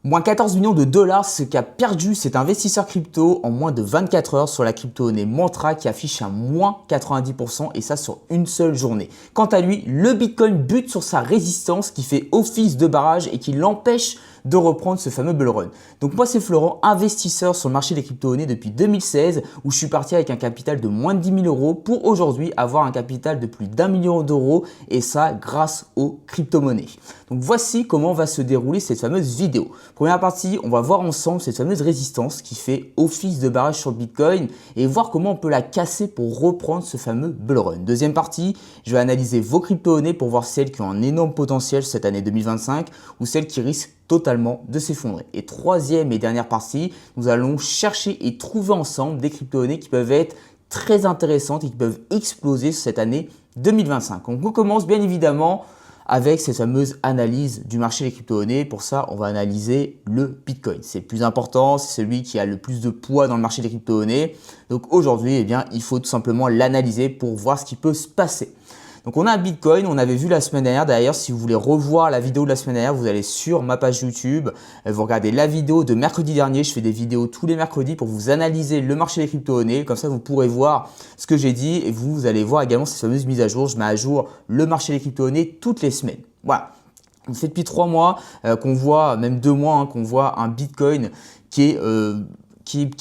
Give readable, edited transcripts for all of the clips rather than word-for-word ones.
Moins 14 millions de dollars, ce qu'a perdu cet investisseur crypto en moins de 24 heures sur la crypto-monnaie Mantra qui affiche un moins 90% et ça sur une seule journée. Quant à lui, le Bitcoin bute sur sa résistance qui fait office de barrage et qui l'empêche de reprendre ce fameux bull run. Donc moi c'est Florent, investisseur sur le marché des crypto-monnaies depuis 2016 où je suis parti avec un capital de moins de 10 000 euros pour aujourd'hui avoir un capital de plus d'1 million d'euros et ça grâce aux crypto-monnaies. Donc voici comment va se dérouler cette fameuse vidéo. Première partie, on va voir ensemble cette fameuse résistance qui fait office de barrage sur le Bitcoin et voir comment on peut la casser pour reprendre ce fameux bull run. Deuxième partie, je vais analyser vos crypto-monnaies pour voir celles qui ont un énorme potentiel cette année 2025 ou celles qui risquent totalement de s'effondrer. Et troisième et dernière partie, nous allons chercher et trouver ensemble des crypto-monnaies qui peuvent être très intéressantes et qui peuvent exploser cette année 2025. Donc on commence bien évidemment avec cette fameuse analyse du marché des crypto-monnaies. Pour ça, on va analyser le Bitcoin. C'est le plus important, c'est celui qui a le plus de poids dans le marché des crypto-monnaies. Donc aujourd'hui, eh bien, il faut tout simplement l'analyser pour voir ce qui peut se passer. Donc on a un Bitcoin, on avait vu la semaine dernière. D'ailleurs, si vous voulez revoir la vidéo de la semaine dernière, vous allez sur ma page YouTube, vous regardez la vidéo de mercredi dernier. Je fais des vidéos tous les mercredis pour vous analyser le marché des crypto-monnaies. Comme ça, vous pourrez voir ce que j'ai dit et vous allez voir également ces fameuses mises à jour. Je mets à jour le marché des crypto-monnaies toutes les semaines. Voilà. On fait depuis 3 mois qu'on voit, même 2 mois, qu'on voit un Bitcoin qui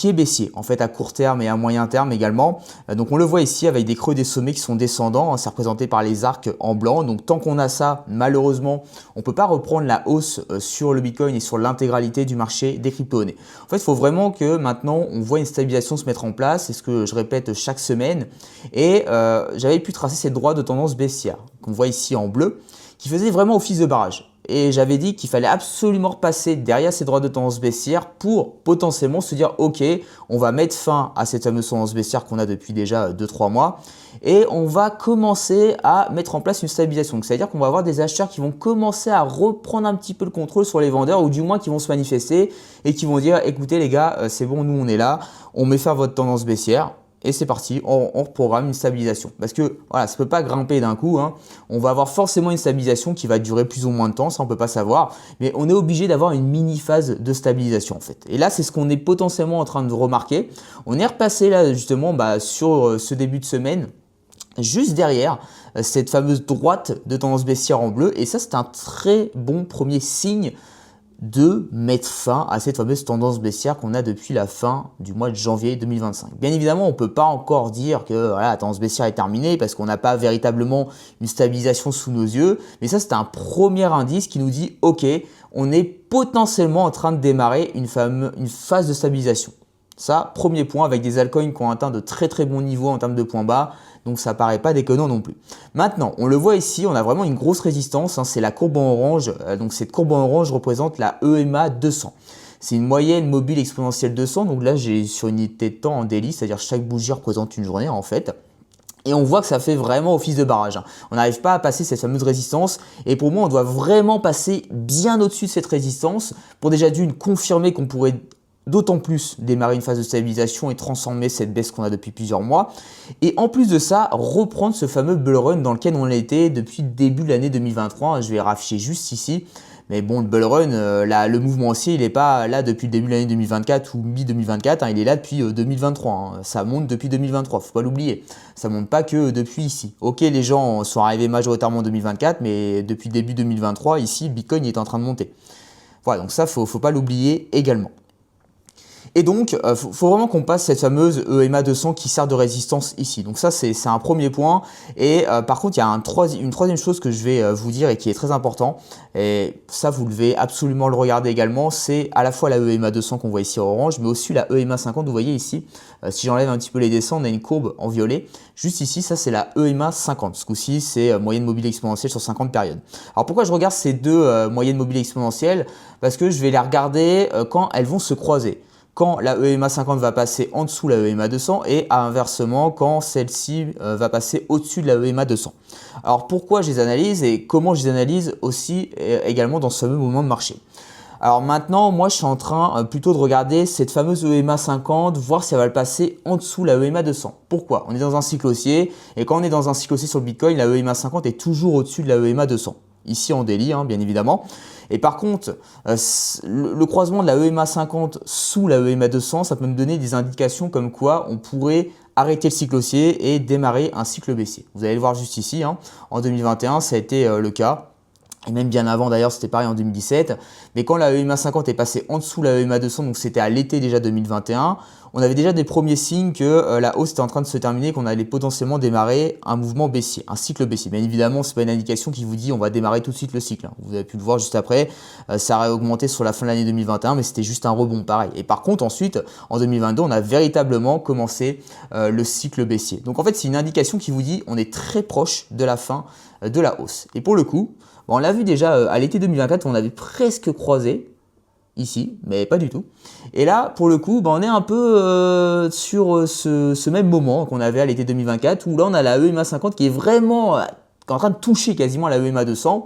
est baissier en fait à court terme et à moyen terme également. Donc on le voit ici avec des creux des sommets qui sont descendants, c'est représenté par les arcs en blanc. Donc tant qu'on a ça, malheureusement, on ne peut pas reprendre la hausse sur le Bitcoin et sur l'intégralité du marché des crypto-monnaies. En fait, il faut vraiment que maintenant on voit une stabilisation se mettre en place, c'est ce que je répète chaque semaine. Et j'avais pu tracer cette droite de tendance baissière qu'on voit ici en bleu qui faisait vraiment office de barrage. Et j'avais dit qu'il fallait absolument repasser derrière ces droites de tendance baissière pour potentiellement se dire ok, on va mettre fin à cette fameuse tendance baissière qu'on a depuis déjà 2-3 mois et on va commencer à mettre en place une stabilisation. C'est-à-dire qu'on va avoir des acheteurs qui vont commencer à reprendre un petit peu le contrôle sur les vendeurs ou du moins qui vont se manifester et qui vont dire écoutez les gars, c'est bon, nous on est là, on met fin à votre tendance baissière. Et c'est parti, on reprogramme une stabilisation. Parce que voilà, ça ne peut pas grimper d'un coup. On va avoir forcément une stabilisation qui va durer plus ou moins de temps, ça on ne peut pas savoir. Mais on est obligé d'avoir une mini-phase de stabilisation en fait. Et là, c'est ce qu'on est potentiellement en train de remarquer. On est repassé là justement sur ce début de semaine, juste derrière cette fameuse droite de tendance baissière en bleu. Et ça, c'est un très bon premier signe de mettre fin à cette fameuse tendance baissière qu'on a depuis la fin du mois de janvier 2025. Bien évidemment, on ne peut pas encore dire que voilà, la tendance baissière est terminée parce qu'on n'a pas véritablement une stabilisation sous nos yeux. Mais ça, c'est un premier indice qui nous dit « Ok, on est potentiellement en train de démarrer une phase de stabilisation ». Ça, premier point avec des altcoins qui ont atteint de très très bons niveaux en termes de points bas. Donc ça paraît pas déconnant non plus. Maintenant, on le voit ici, on a vraiment une grosse résistance, c'est la courbe en orange. Donc cette courbe en orange représente la EMA 200. C'est une moyenne mobile exponentielle 200. Donc là, j'ai sur une unité de temps en daily, c'est-à-dire chaque bougie représente une journée en fait. Et on voit que ça fait vraiment office de barrage. On n'arrive pas à passer cette fameuse résistance. Et pour moi, on doit vraiment passer bien au-dessus de cette résistance pour déjà d'une confirmer qu'on pourrait d'autant plus démarrer une phase de stabilisation et transformer cette baisse qu'on a depuis plusieurs mois. Et en plus de ça, reprendre ce fameux bull run dans lequel on était depuis le début de l'année 2023. Je vais rafficher juste ici. Mais bon, le bull run, le mouvement haussier, il n'est pas là depuis le début de l'année 2024 ou mi-2024. Il est là depuis 2023. Ça monte depuis 2023, faut pas l'oublier. Ça monte pas que depuis ici. Ok, les gens sont arrivés majoritairement en 2024, mais depuis début 2023, ici, le Bitcoin est en train de monter. Voilà, donc ça, faut pas l'oublier également. Et donc, faut vraiment qu'on passe cette fameuse EMA 200 qui sert de résistance ici. Donc ça, c'est un premier point. Et par contre, il y a une troisième chose que je vais vous dire et qui est très important. Et ça, vous devez absolument le regarder également. C'est à la fois la EMA 200 qu'on voit ici en orange, mais aussi la EMA 50. Vous voyez ici, si j'enlève un petit peu les dessins, on a une courbe en violet. Juste ici, ça, c'est la EMA 50. Ce coup-ci, c'est moyenne mobile exponentielle sur 50 périodes. Alors pourquoi je regarde ces deux moyennes mobiles exponentielles? Parce que je vais les regarder quand elles vont se croiser. Quand la EMA 50 va passer en dessous de la EMA 200 et inversement quand celle-ci va passer au-dessus de la EMA 200. Alors pourquoi je les analyse et comment je les analyse aussi également dans ce fameux moment de marché. Alors maintenant, moi je suis en train plutôt de regarder cette fameuse EMA 50, voir si elle va le passer en dessous de la EMA 200. Pourquoi? On est dans un cycle haussier et quand on est dans un cycle haussier sur le Bitcoin, la EMA 50 est toujours au-dessus de la EMA 200. Ici en daily, bien évidemment. Et par contre, le croisement de la EMA 50 sous la EMA 200, ça peut me donner des indications comme quoi on pourrait arrêter le cycle haussier et démarrer un cycle baissier. Vous allez le voir juste ici, hein. En 2021, ça a été le cas. Et même bien avant d'ailleurs, c'était pareil en 2017. Mais quand la EMA 50 est passée en dessous de la EMA 200, donc c'était à l'été déjà 2021, on avait déjà des premiers signes que la hausse était en train de se terminer, qu'on allait potentiellement démarrer un mouvement baissier, un cycle baissier. Bien évidemment, ce n'est pas une indication qui vous dit on va démarrer tout de suite le cycle, hein. Vous avez pu le voir juste après, ça a augmenté sur la fin de l'année 2021, mais c'était juste un rebond pareil. Et par contre, ensuite, en 2022, on a véritablement commencé le cycle baissier. Donc en fait, c'est une indication qui vous dit on est très proche de la fin de la hausse. Et pour le coup, on l'a vu déjà à l'été 2024, on avait presque croisé ici, mais pas du tout. Et là, pour le coup, on est un peu sur ce même moment qu'on avait à l'été 2024, où là, on a la EMA 50 qui est vraiment en train de toucher quasiment la EMA 200.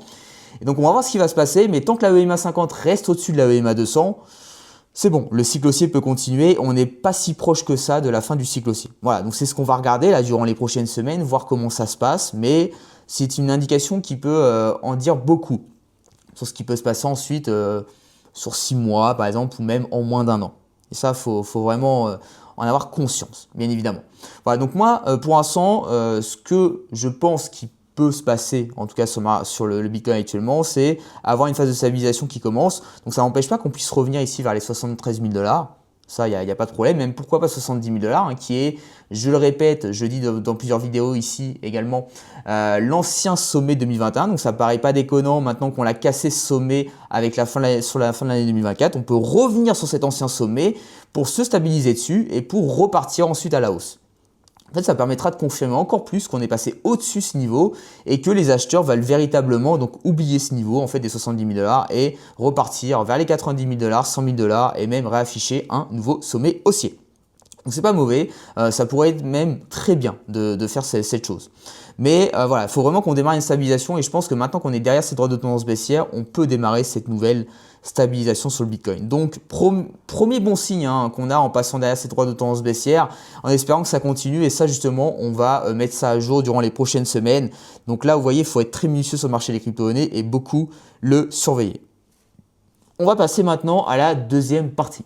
Et donc, on va voir ce qui va se passer, mais tant que la EMA 50 reste au-dessus de la EMA 200, c'est bon, le cycle haussier peut continuer, on n'est pas si proche que ça de la fin du cycle haussier. Voilà, donc c'est ce qu'on va regarder là durant les prochaines semaines, voir comment ça se passe, mais c'est une indication qui peut en dire beaucoup sur ce qui peut se passer ensuite sur 6 mois par exemple, ou même en moins d'1 an. Et ça, faut vraiment en avoir conscience, bien évidemment. Voilà, donc moi, pour l'instant, ce que je pense qui peut se passer, en tout cas sur le Bitcoin actuellement, c'est avoir une phase de stabilisation qui commence. Donc ça n'empêche pas qu'on puisse revenir ici vers les 73 000 $. Ça, il n'y a pas de problème. Même pourquoi pas 70 000 $, hein, qui est, je le répète, je dis dans plusieurs vidéos ici également, l'ancien sommet 2021. Donc ça ne paraît pas déconnant maintenant qu'on l'a cassé ce sommet avec sur la fin de l'année 2024. On peut revenir sur cet ancien sommet pour se stabiliser dessus et pour repartir ensuite à la hausse. En fait, ça permettra de confirmer encore plus qu'on est passé au-dessus de ce niveau et que les acheteurs veulent véritablement donc oublier ce niveau en fait des 70 000 $ et repartir vers les 90 000 $, 100 000 $ et même réafficher un nouveau sommet haussier. Donc c'est pas mauvais, ça pourrait être même très bien de faire cette chose. Mais voilà, il faut vraiment qu'on démarre une stabilisation et je pense que maintenant qu'on est derrière cette droite de tendance baissière, on peut démarrer cette nouvelle stabilisation sur le Bitcoin. Donc premier bon signe hein, qu'on a en passant derrière cette droite de tendance baissière, en espérant que ça continue et ça justement, on va mettre ça à jour durant les prochaines semaines. Donc là, vous voyez, il faut être très minutieux sur le marché des crypto-monnaies et beaucoup le surveiller. On va passer maintenant à la deuxième partie,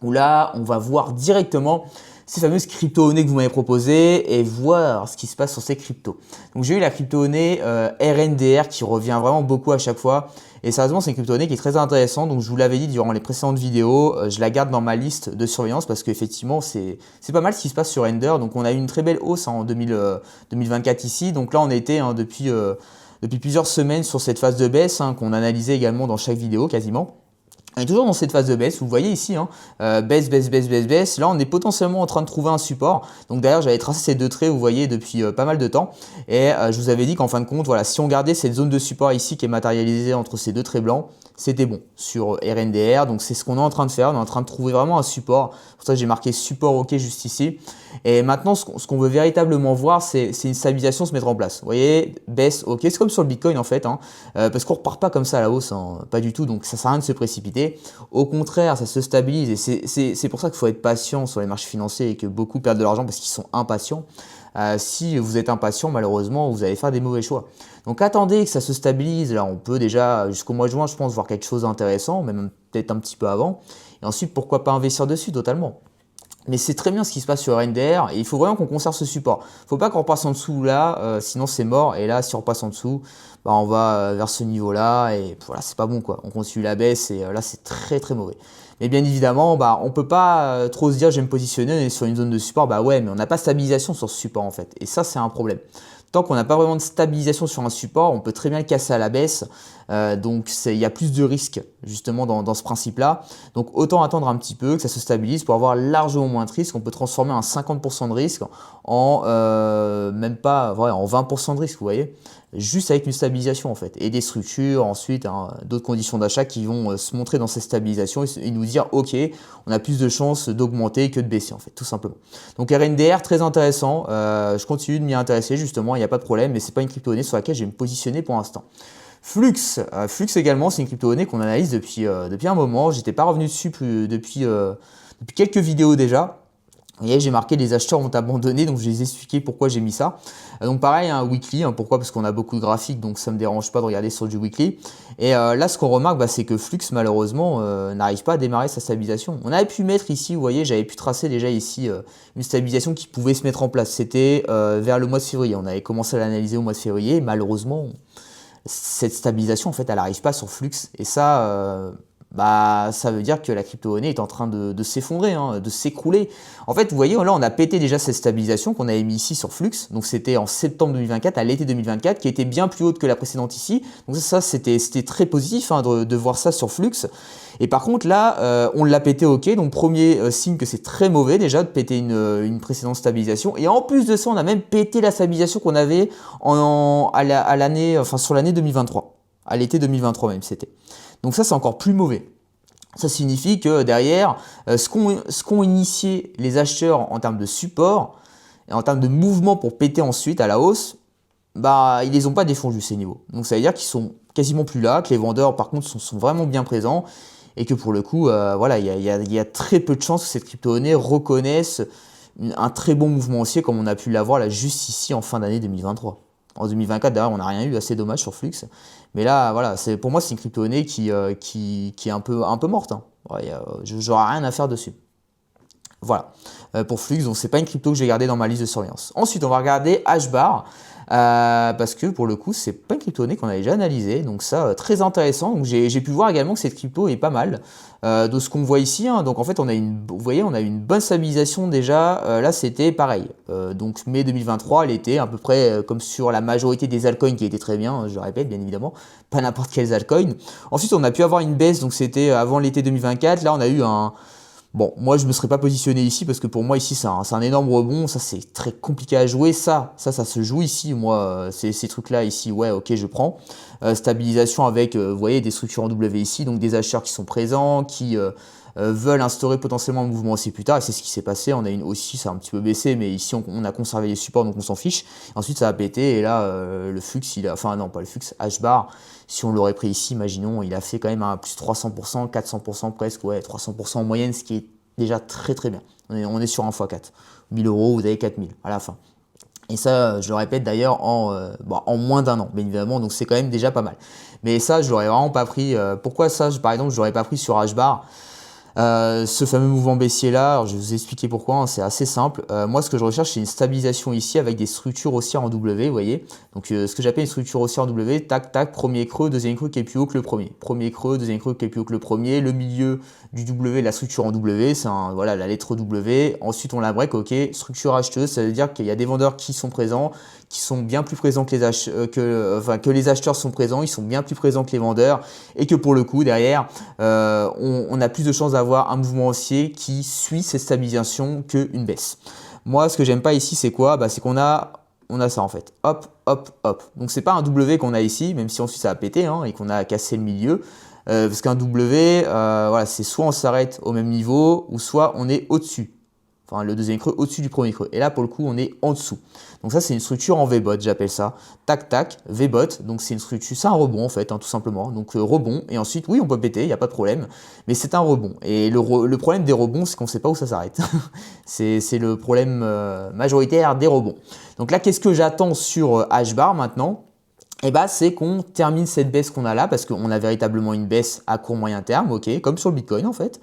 où là, on va voir directement ces fameuses crypto-monnaies que vous m'avez proposées et voir ce qui se passe sur ces cryptos. Donc j'ai eu la crypto-monnaie RNDR qui revient vraiment beaucoup à chaque fois. Et sérieusement, c'est une crypto-monnaie qui est très intéressante. Donc je vous l'avais dit durant les précédentes vidéos, je la garde dans ma liste de surveillance parce qu'effectivement, c'est pas mal ce qui se passe sur Render. Donc on a eu une très belle hausse en 2024 ici. Donc là, on était hein, depuis plusieurs semaines sur cette phase de baisse hein, qu'on analysait également dans chaque vidéo quasiment. On est toujours dans cette phase de baisse, vous voyez ici, hein, baisse, baisse, baisse, baisse, baisse. Là, on est potentiellement en train de trouver un support. Donc d'ailleurs, j'avais tracé ces deux traits, vous voyez, depuis pas mal de temps. Et je vous avais dit qu'en fin de compte, voilà, si on gardait cette zone de support ici qui est matérialisée entre ces deux traits blancs, c'était bon sur RNDR. Donc c'est ce qu'on est en train de faire. On est en train de trouver vraiment un support. C'est pour ça que j'ai marqué support OK juste ici. Et maintenant, ce qu'on veut véritablement voir, c'est une stabilisation se mettre en place. Vous voyez, baisse OK. C'est comme sur le Bitcoin en fait, hein, parce qu'on ne repart pas comme ça à la hausse, hein, pas du tout. Donc ça ne sert à rien de se précipiter. Au contraire, ça se stabilise. Et c'est pour ça qu'il faut être patient sur les marchés financiers et que beaucoup perdent de l'argent parce qu'ils sont impatients. Si vous êtes impatient, malheureusement, vous allez faire des mauvais choix. Donc attendez que ça se stabilise. Là, on peut déjà, jusqu'au mois de juin, je pense, voir quelque chose d'intéressant, même peut-être un petit peu avant. Et ensuite, pourquoi pas investir dessus totalement. Mais c'est très bien ce qui se passe sur RNDR et il faut vraiment qu'on conserve ce support. Il ne faut pas qu'on repasse en dessous là, sinon c'est mort. Et là, si on repasse en dessous, on va vers ce niveau-là et voilà, c'est pas bon quoi. On continue la baisse et là, c'est très très mauvais. Mais bien évidemment, on ne peut pas trop se dire je vais me positionner, on est sur une zone de support. Ouais, mais on n'a pas de stabilisation sur ce support en fait. Et ça, c'est un problème. Tant qu'on n'a pas vraiment de stabilisation sur un support, on peut très bien le casser à la baisse. Donc il y a plus de risques justement dans ce principe-là. Donc autant attendre un petit peu que ça se stabilise pour avoir largement moins de risques. On peut transformer un 50% de risque en même pas en 20% de risque, vous voyez. Juste avec une stabilisation en fait. Et des structures ensuite, hein, d'autres conditions d'achat qui vont se montrer dans cette stabilisation et nous dire ok, on a plus de chances d'augmenter que de baisser en fait, tout simplement. Donc RNDR, très intéressant. Je continue de m'y intéresser justement, il n'y a pas de problème, mais c'est pas une crypto-monnaie sur laquelle je vais me positionner pour l'instant. Flux également, c'est une crypto-monnaie qu'on analyse depuis un moment. J'étais pas revenu dessus depuis quelques vidéos déjà. Vous voyez, j'ai marqué les acheteurs ont abandonné, donc je vais les expliquer pourquoi j'ai mis ça. Donc pareil, un weekly, pourquoi? Parce qu'on a beaucoup de graphiques, donc ça me dérange pas de regarder sur du weekly. Et là, ce qu'on remarque, c'est que Flux, malheureusement, n'arrive pas à démarrer sa stabilisation. On avait pu mettre ici, vous voyez, j'avais pu tracer déjà ici une stabilisation qui pouvait se mettre en place. C'était vers le mois de février. On avait commencé à l'analyser au mois de février. Malheureusement, cette stabilisation, en fait, elle n'arrive pas sur Flux. Et ça, ça veut dire que la crypto-monnaie est en train de s'effondrer, de s'écrouler. En fait, vous voyez, là, on a pété déjà cette stabilisation qu'on avait mis ici sur Flux. Donc, c'était en septembre 2024, à l'été 2024, qui était bien plus haute que la précédente ici. Donc, ça c'était très positif de voir ça sur Flux. Et par contre, là, on l'a pété, ok. Donc, premier signe que c'est très mauvais déjà de péter une précédente stabilisation. Et en plus de ça, on a même pété la stabilisation qu'on avait sur l'année 2023. À l'été 2023 même, c'était. Donc ça, c'est encore plus mauvais. Ça signifie que derrière, ce qu'ont initié les acheteurs en termes de support et en termes de mouvement pour péter ensuite à la hausse, ils les ont pas défendus ces niveaux. Donc ça veut dire qu'ils sont quasiment plus là, que les vendeurs par contre sont vraiment bien présents et que pour le coup, il y a très peu de chances que cette crypto-monnaie reconnaisse un très bon mouvement haussier comme on a pu l'avoir là juste ici en fin d'année 2023. En 2024, d'ailleurs, on n'a rien eu, assez dommage sur Flux. Mais là, voilà, pour moi, c'est une crypto-monnaie qui est un peu morte. J'aurai rien à faire dessus. Voilà, pour Flux, donc c'est pas une crypto que j'ai gardée dans ma liste de surveillance. Ensuite, on va regarder HBAR. Parce que pour le coup, c'est pas une crypto-monnaie qu'on a déjà analysée, donc ça, très intéressant. Donc j'ai pu voir également que cette crypto est pas mal de ce qu'on voit ici. Donc en fait, vous voyez, on a une bonne stabilisation déjà. Là, c'était pareil. Donc mai 2023, elle était à peu près comme sur la majorité des altcoins qui étaient très bien. Je le répète, bien évidemment, pas n'importe quels altcoins. Ensuite, on a pu avoir une baisse, donc c'était avant l'été 2024. Là, on a eu un Bon, moi je me serais pas positionné ici parce que pour moi ici c'est un énorme rebond, ça c'est très compliqué à jouer, ça se joue ici, moi ces trucs là ici, ouais ok je prends. Stabilisation avec, vous voyez, des structures en W ici, donc des acheteurs qui sont présents, qui veulent instaurer potentiellement un mouvement aussi plus tard, et c'est ce qui s'est passé, on a une aussi, ça a un petit peu baissé, mais ici on a conservé les supports donc on s'en fiche, ensuite ça a pété et là le flux, enfin non pas le flux, H-bar, si on l'aurait pris ici, imaginons, il a fait quand même un plus 300%, 400% presque, ouais 300% en moyenne, ce qui est déjà très très bien, on est sur un x4, 1000 euros, vous avez 4000 à la fin. Et ça, je le répète d'ailleurs en moins d'un an, bien évidemment, donc c'est quand même déjà pas mal. Mais ça, je l'aurais vraiment pas pris. Pourquoi ça, par exemple, je l'aurais pas pris sur HBAR? Ce fameux mouvement baissier là, alors je vais vous expliquer pourquoi, c'est assez simple. Moi ce que je recherche c'est une stabilisation ici avec des structures haussières en W, vous voyez. Donc ce que j'appelle une structure haussière en W, tac tac, premier creux, deuxième creux qui est plus haut que le premier. Premier creux, deuxième creux qui est plus haut que le premier, le milieu du W, la structure en W, c'est voilà la lettre W. Ensuite on la break, ok, structure acheteuse, ça veut dire qu'il y a des vendeurs qui sont présents, qui sont bien plus présents que les acheteurs sont présents, ils sont bien plus présents que les vendeurs et que pour le coup derrière on a plus de chances d'avoir un mouvement haussier qui suit cette stabilisation qu'une baisse. Moi ce que j'aime pas ici c'est quoi? C'est qu'on a ça en fait, hop hop hop. Donc c'est pas un W qu'on a ici, même si ensuite ça a pété et qu'on a cassé le milieu. Parce qu'un W, voilà, c'est soit on s'arrête au même niveau ou soit on est au-dessus. Enfin, le deuxième creux au-dessus du premier creux. Et là, pour le coup, on est en dessous. Donc ça, c'est une structure en V-bot, j'appelle ça. Tac, tac, V-bot. Donc c'est une structure, c'est un rebond en fait, tout simplement. Donc rebond. Et ensuite, oui, on peut péter, il n'y a pas de problème. Mais c'est un rebond. Et le problème des rebonds, c'est qu'on ne sait pas où ça s'arrête. c'est le problème majoritaire des rebonds. Donc là, qu'est-ce que j'attends sur HBAR maintenant? C'est qu'on termine cette baisse qu'on a là, parce qu'on a véritablement une baisse à court moyen terme, ok, comme sur le Bitcoin en fait,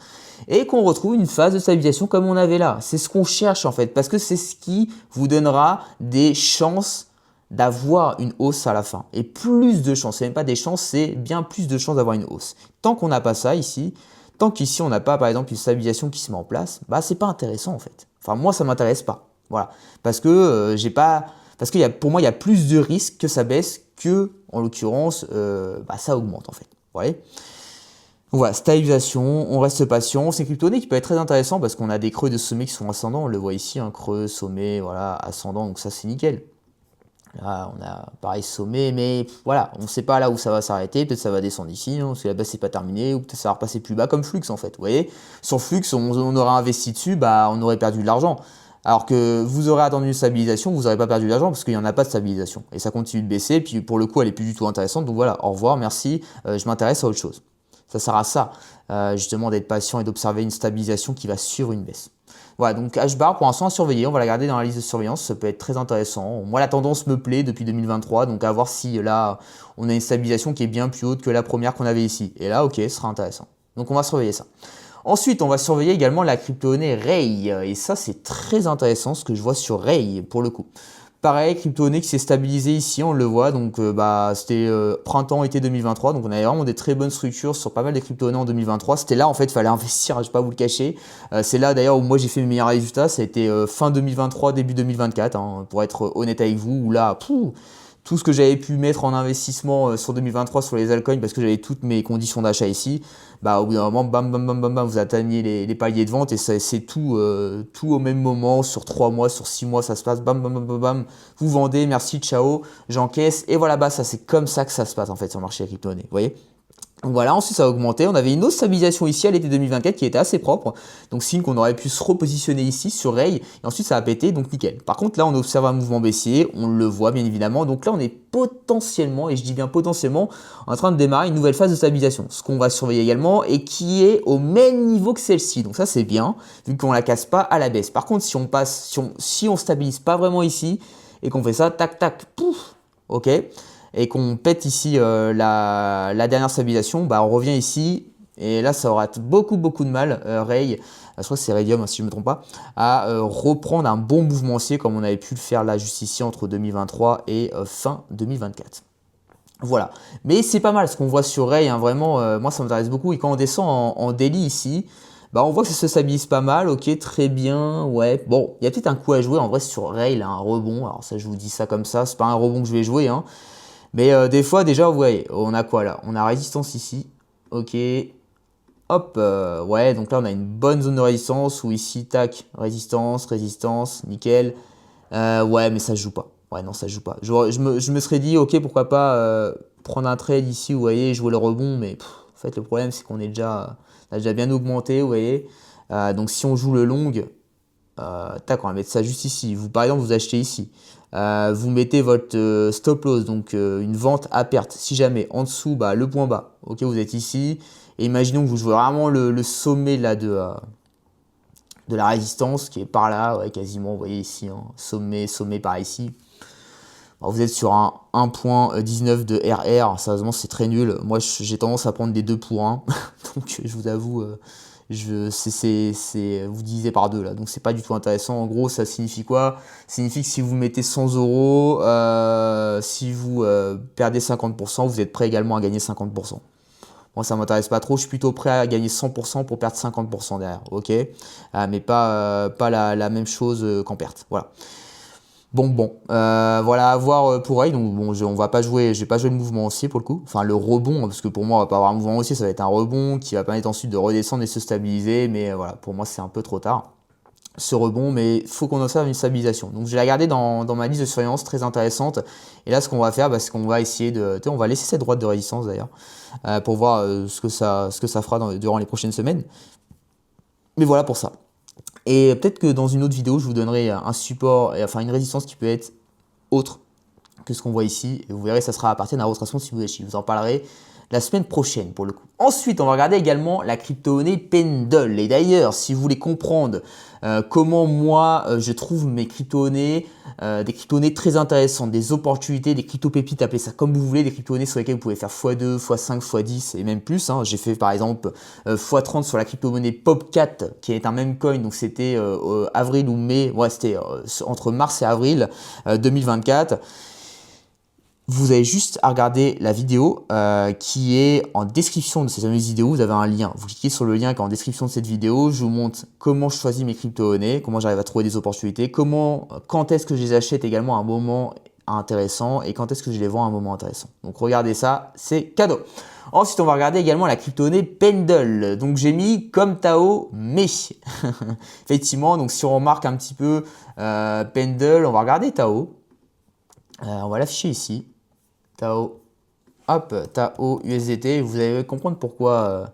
et qu'on retrouve une phase de stabilisation comme on avait là. C'est ce qu'on cherche en fait, parce que c'est ce qui vous donnera des chances d'avoir une hausse à la fin. Et plus de chances, c'est même pas des chances, c'est bien plus de chances d'avoir une hausse. Tant qu'on n'a pas ça ici, tant qu'ici on n'a pas par exemple une stabilisation qui se met en place, c'est pas intéressant en fait. Enfin moi ça m'intéresse pas, voilà, parce que parce que pour moi, il y a plus de risques que ça baisse que, en l'occurrence, ça augmente en fait. Vous voyez ? Voilà, stabilisation, on reste patient. C'est une crypto-monnaie qui peut être très intéressant parce qu'on a des creux de sommet qui sont ascendants. On le voit ici, un creux, sommet, voilà, ascendant, donc ça c'est nickel. Là, on a pareil sommet, mais voilà, on ne sait pas là où ça va s'arrêter. Peut-être ça va descendre ici, parce que la baisse n'est pas terminée, ou peut-être ça va repasser plus bas comme Flux en fait. Vous voyez ? Sur Flux, on aurait investi dessus, on aurait perdu de l'argent. Alors que vous aurez attendu une stabilisation, vous n'aurez pas perdu d'argent parce qu'il n'y en a pas de stabilisation. Et ça continue de baisser, puis pour le coup, elle est plus du tout intéressante. Donc voilà, au revoir, merci, je m'intéresse à autre chose. Ça sert à ça, justement, d'être patient et d'observer une stabilisation qui va suivre une baisse. Voilà, donc H-bar pour l'instant à surveiller, on va la garder dans la liste de surveillance, ça peut être très intéressant. Moi la tendance me plaît depuis 2023, donc à voir si là on a une stabilisation qui est bien plus haute que la première qu'on avait ici. Et là, ok, ce sera intéressant. Donc on va surveiller ça. Ensuite, on va surveiller également la crypto-monnaie Ray, et ça c'est très intéressant ce que je vois sur Ray pour le coup. Pareil, crypto-monnaie qui s'est stabilisée ici, on le voit, donc c'était printemps-été 2023, donc on avait vraiment des très bonnes structures sur pas mal de crypto-monnaies en 2023. C'était là en fait, il fallait investir, je ne vais pas vous le cacher. C'est là d'ailleurs où moi j'ai fait mes meilleurs résultats, ça a été fin 2023, début 2024, hein, pour être honnête avec vous, où là, tout ce que j'avais pu mettre en investissement sur 2023 sur les altcoins parce que j'avais toutes mes conditions d'achat ici, bah au bout d'un moment, bam, bam, bam, bam, bam, vous atteignez les paliers de vente et c'est tout, tout au même moment, sur 3 mois, sur 6 mois, ça se passe, bam, bam, bam, bam, bam, vous vendez, merci, ciao, j'encaisse, et voilà, bah ça c'est comme ça que ça se passe en fait sur le marché des crypto-monnaies, vous voyez. Donc voilà, ensuite ça a augmenté, on avait une autre stabilisation ici à l'été 2024 qui était assez propre, donc signe qu'on aurait pu se repositionner ici sur Ray, et ensuite ça a pété, donc nickel. Par contre là on observe un mouvement baissier, on le voit bien évidemment, donc là on est potentiellement, et je dis bien potentiellement, en train de démarrer une nouvelle phase de stabilisation, ce qu'on va surveiller également, et qui est au même niveau que celle-ci, donc ça c'est bien, vu qu'on la casse pas à la baisse. Par contre si on passe, si on stabilise pas vraiment ici, et qu'on fait ça, tac tac, pouf, ok, et qu'on pète ici la dernière stabilisation, bah on revient ici et là ça aura beaucoup de mal, Ray, je crois que c'est Raydium hein, si je ne me trompe pas, à reprendre un bon mouvement haussier comme on avait pu le faire là juste ici entre 2023 et fin 2024. Voilà, mais c'est pas mal ce qu'on voit sur Ray, hein, vraiment, moi ça m'intéresse beaucoup et quand on descend en daily ici, bah on voit que ça se stabilise pas mal, ok, très bien, ouais, bon, il y a peut-être un coup à jouer en vrai sur Ray, là, un rebond, alors ça je vous dis ça comme ça, c'est pas un rebond que je vais jouer, hein. Mais des fois, déjà, vous voyez, on a quoi là? On a résistance ici. Ok. Hop. Ouais, donc là, on a une bonne zone de résistance où ici, tac, résistance, résistance, nickel. Ouais, mais ça se joue pas. Ouais, non, ça se joue pas. Je me serais dit, ok, pourquoi pas prendre un trade ici, vous voyez, jouer le rebond. Mais en fait, le problème, c'est qu'on est déjà, on a déjà bien augmenté, vous voyez. Donc, si on joue le long, tac, on va mettre ça juste ici. Vous, par exemple, vous achetez ici. Vous mettez votre stop loss, donc une vente à perte. Si jamais en dessous, bah, le point bas. Ok, vous êtes ici. Et imaginons que vous jouez vraiment le sommet là, de la résistance qui est par là, ouais, quasiment. Vous voyez ici, hein, sommet par ici. Alors, vous êtes sur un 1.19 de RR. Sérieusement, c'est très nul. Moi, j'ai tendance à prendre des 2 pour 1. Donc, je vous avoue. Vous divisez par 2 là, donc c'est pas du tout intéressant. En gros, ça signifie quoi? Ça signifie que si vous mettez 100 euros, si vous perdez 50%, vous êtes prêt également à gagner 50%. Moi, ça m'intéresse pas trop. Je suis plutôt prêt à gagner 100% pour perdre 50% derrière, ok? Mais pas la même chose qu'en perte. Voilà. Bon, voilà à voir pour Ray. Donc bon, on va pas jouer, j'ai pas joué le mouvement haussier pour le coup. Enfin le rebond, parce que pour moi on va pas avoir un mouvement haussier, ça va être un rebond qui va permettre ensuite de redescendre et se stabiliser. Mais voilà, pour moi c'est un peu trop tard ce rebond, mais il faut qu'on observe une stabilisation. Donc je vais la garder dans ma liste de surveillance très intéressante. Et là ce qu'on va faire, c'est qu'on va essayer de, on va laisser cette droite de résistance d'ailleurs pour voir ce que ça fera durant les prochaines semaines. Mais voilà pour ça. Et peut-être que dans une autre vidéo, je vous donnerai un support, enfin une résistance qui peut être autre que ce qu'on voit ici. Et vous verrez, ça sera à partir d'un retracement si vous en parlerai la semaine prochaine pour le coup. Ensuite, on va regarder également la crypto-monnaie Pendle. Et d'ailleurs, si vous voulez comprendre comment moi je trouve mes crypto-monnaies, des crypto-monnaies très intéressantes, des opportunités, des crypto-pépites, appelez ça comme vous voulez, des crypto-monnaies sur lesquelles vous pouvez faire x2, x5, x10 et même plus. Hein. J'ai fait par exemple x30 sur la crypto-monnaie Popcat qui est un même coin, donc c'était avril ou mai, ouais c'était entre mars et avril 2024. Vous avez juste à regarder la vidéo qui est en description de cette fameuse vidéo. Vous avez un lien. Vous cliquez sur le lien qui est en description de cette vidéo. Je vous montre comment je choisis mes crypto-monnaies, comment j'arrive à trouver des opportunités, quand est-ce que je les achète également à un moment intéressant et quand est-ce que je les vends à un moment intéressant. Donc regardez ça, c'est cadeau. Ensuite, on va regarder également la crypto-monnaie Pendle. Donc j'ai mis comme Tao, mais effectivement, donc si on remarque un petit peu Pendle, on va regarder Tao. On va l'afficher ici. Tao, hop, Tao USDT, vous allez comprendre pourquoi.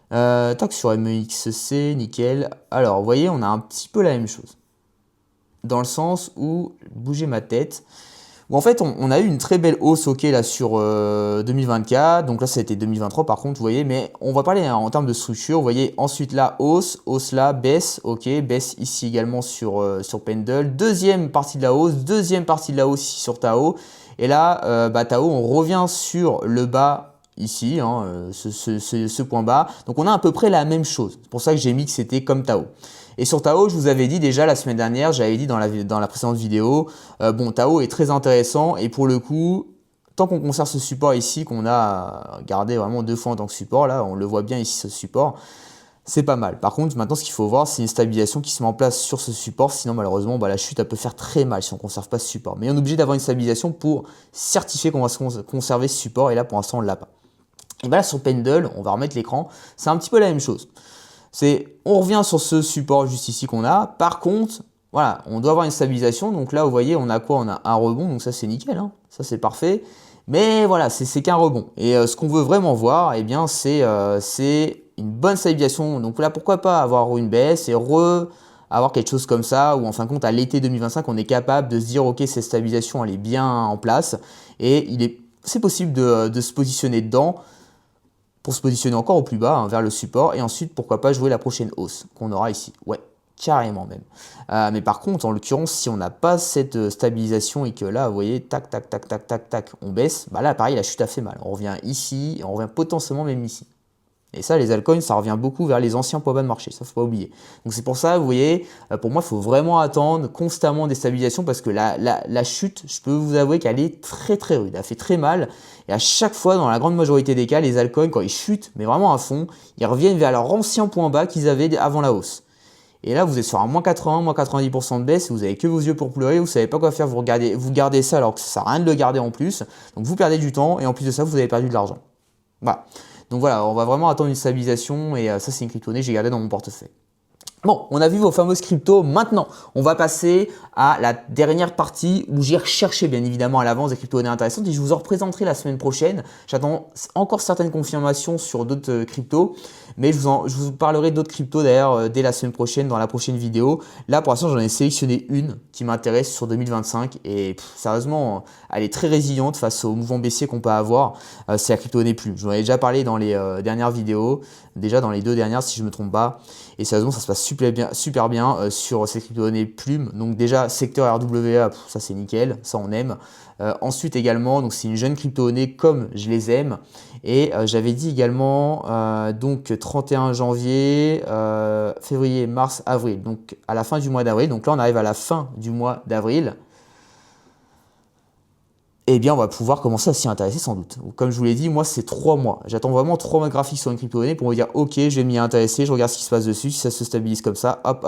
Tac sur MEXC, nickel. Alors, vous voyez, on a un petit peu la même chose. Dans le sens où, bougez ma tête, où en fait on a eu une très belle hausse ok là sur 2024, donc là ça a été 2023 par contre vous voyez, mais on va parler hein, en termes de structure, vous voyez ensuite là hausse là, baisse, ok, baisse ici également sur Pendle, deuxième partie de la hausse, deuxième partie de la hausse ici sur Tao, et là Tao on revient sur le bas ici, hein, ce point bas, donc on a à peu près la même chose, c'est pour ça que j'ai mis que c'était comme Tao. Et sur Tao, je vous avais dit déjà la semaine dernière, j'avais dit dans la précédente vidéo, bon, Tao est très intéressant et pour le coup, tant qu'on conserve ce support ici, qu'on a gardé vraiment 2 fois en tant que support, là, on le voit bien ici ce support, c'est pas mal. Par contre, maintenant, ce qu'il faut voir, c'est une stabilisation qui se met en place sur ce support, sinon malheureusement, la chute, elle peut faire très mal si on ne conserve pas ce support. Mais on est obligé d'avoir une stabilisation pour certifier qu'on va conserver ce support et là, pour l'instant, on ne l'a pas. Et bien là, sur Pendle, on va remettre l'écran, c'est un petit peu la même chose. On revient sur ce support juste ici qu'on a. Par contre, voilà, on doit avoir une stabilisation. Donc là, vous voyez, on a quoi? On a un rebond. Donc ça, c'est nickel. Hein, ça, c'est parfait. Mais voilà, c'est qu'un rebond. Et ce qu'on veut vraiment voir, eh bien, c'est une bonne stabilisation. Donc là, pourquoi pas avoir une baisse et avoir quelque chose comme ça, où en fin de compte, à l'été 2025, on est capable de se dire, ok, cette stabilisation, elle est bien en place. Et c'est possible de se positionner dedans, pour se positionner encore au plus bas hein, vers le support et ensuite pourquoi pas jouer la prochaine hausse qu'on aura ici. Ouais, carrément même. Mais par contre, en l'occurrence, si on n'a pas cette stabilisation et que là, vous voyez, tac, tac, tac, tac, tac, tac, on baisse, là, pareil, la chute a fait mal. On revient ici et on revient potentiellement même ici. Et ça, les altcoins, ça revient beaucoup vers les anciens points bas de marché, ça faut pas oublier. Donc c'est pour ça, vous voyez, pour moi, il faut vraiment attendre constamment des stabilisations parce que la chute, je peux vous avouer qu'elle est très très rude, elle fait très mal. Et à chaque fois, dans la grande majorité des cas, les altcoins, quand ils chutent, mais vraiment à fond, ils reviennent vers leur ancien point bas qu'ils avaient avant la hausse. Et là, vous êtes sur un moins 80, moins 90% de baisse, vous avez que vos yeux pour pleurer, vous savez pas quoi faire, vous gardez ça alors que ça sert à rien de le garder en plus. Donc vous perdez du temps et en plus de ça, vous avez perdu de l'argent. Voilà. Donc voilà, on va vraiment attendre une stabilisation et ça c'est une crypto-monnaie que j'ai gardée dans mon portefeuille. Bon, on a vu vos fameuses cryptos. Maintenant, on va passer à la dernière partie où j'ai recherché bien évidemment à l'avance des crypto-monnaies intéressantes et je vous en représenterai la semaine prochaine. J'attends encore certaines confirmations sur d'autres cryptos, mais je vous parlerai d'autres cryptos d'ailleurs dès la semaine prochaine dans la prochaine vidéo. Là, pour l'instant, j'en ai sélectionné une qui m'intéresse sur 2025 et sérieusement, elle est très résiliente face au mouvement baissier qu'on peut avoir. C'est la crypto-monnaie Plume. Je vous en ai déjà parlé dans les dernières vidéos, déjà dans les 2 dernières si je ne me trompe pas. Et sérieusement, ça se passe super bien sur ces crypto-monnaies Plume. Donc déjà, secteur RWA, ça c'est nickel, ça on aime. Ensuite également, donc c'est une jeune crypto-monnaie comme je les aime. Et j'avais dit également, donc 31 janvier, février, mars, avril. Donc à la fin du mois d'avril. Donc là, on arrive à la fin du mois d'avril. Eh bien, on va pouvoir commencer à s'y intéresser sans doute. Comme je vous l'ai dit, moi, c'est 3 mois. J'attends vraiment 3 mois graphiques sur une crypto-monnaie pour me dire, ok, je vais m'y intéresser, je regarde ce qui se passe dessus, si ça se stabilise comme ça, hop,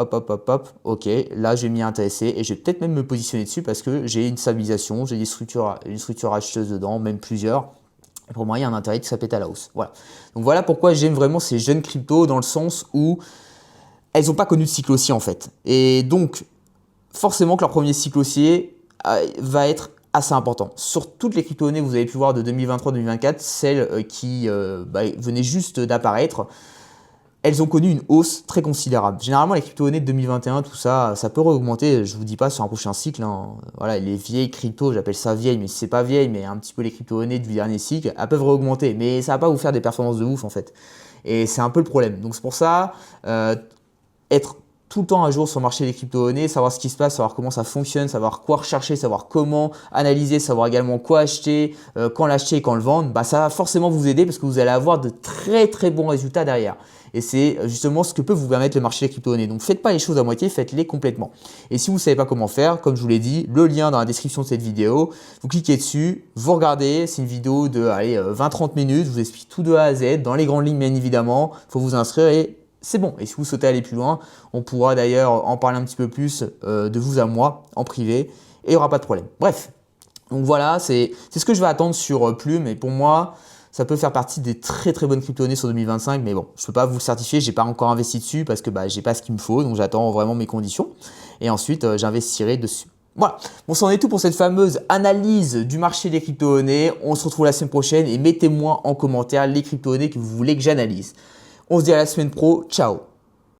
ok, là, je vais m'y intéresser et je vais peut-être même me positionner dessus parce que j'ai une stabilisation, j'ai une structure acheteuse dedans, même plusieurs. Et pour moi, il y a un intérêt que ça pète à la hausse. Voilà. Donc voilà pourquoi j'aime vraiment ces jeunes cryptos dans le sens où elles n'ont pas connu de cycle haussier en fait. Et donc, forcément que leur premier cycle haussier va être assez important. Sur toutes les crypto-monnaies que vous avez pu voir de 2023-2024, celles qui venaient juste d'apparaître, elles ont connu une hausse très considérable. Généralement, les crypto-monnaies de 2021, tout ça, ça peut réaugmenter, je ne vous dis pas sur un prochain cycle. Hein. Voilà, les vieilles cryptos, j'appelle ça vieilles, mais si c'est pas vieille, mais un petit peu les crypto-monnaies du dernier cycle, elles peuvent réaugmenter, mais ça ne va pas vous faire des performances de ouf en fait. Et c'est un peu le problème. Donc c'est pour ça, être tout le temps à jour sur le marché des crypto-monnaies, savoir ce qui se passe, savoir comment ça fonctionne, savoir quoi rechercher, savoir comment analyser, savoir également quoi acheter, quand l'acheter et quand le vendre, ça va forcément vous aider parce que vous allez avoir de très très bons résultats derrière. Et c'est justement ce que peut vous permettre le marché des crypto-monnaies. Donc faites pas les choses à moitié, faites-les complètement. Et si vous ne savez pas comment faire, comme je vous l'ai dit, le lien dans la description de cette vidéo, vous cliquez dessus, vous regardez, c'est une vidéo de 20-30 minutes, je vous explique tout de A à Z, dans les grandes lignes bien évidemment, il faut vous inscrire et c'est bon. Et si vous souhaitez aller plus loin, on pourra d'ailleurs en parler un petit peu plus de vous à moi en privé et il n'y aura pas de problème. Bref, donc voilà, c'est ce que je vais attendre sur Plume et pour moi, ça peut faire partie des très très bonnes crypto-monnaies sur 2025, mais bon, je ne peux pas vous le certifier, je n'ai pas encore investi dessus parce que je n'ai pas ce qu'il me faut, donc j'attends vraiment mes conditions et ensuite j'investirai dessus. Voilà, bon, c'en est tout pour cette fameuse analyse du marché des crypto-monnaies. On se retrouve la semaine prochaine et mettez-moi en commentaire les crypto-monnaies que vous voulez que j'analyse. On se dit à la semaine pro, ciao!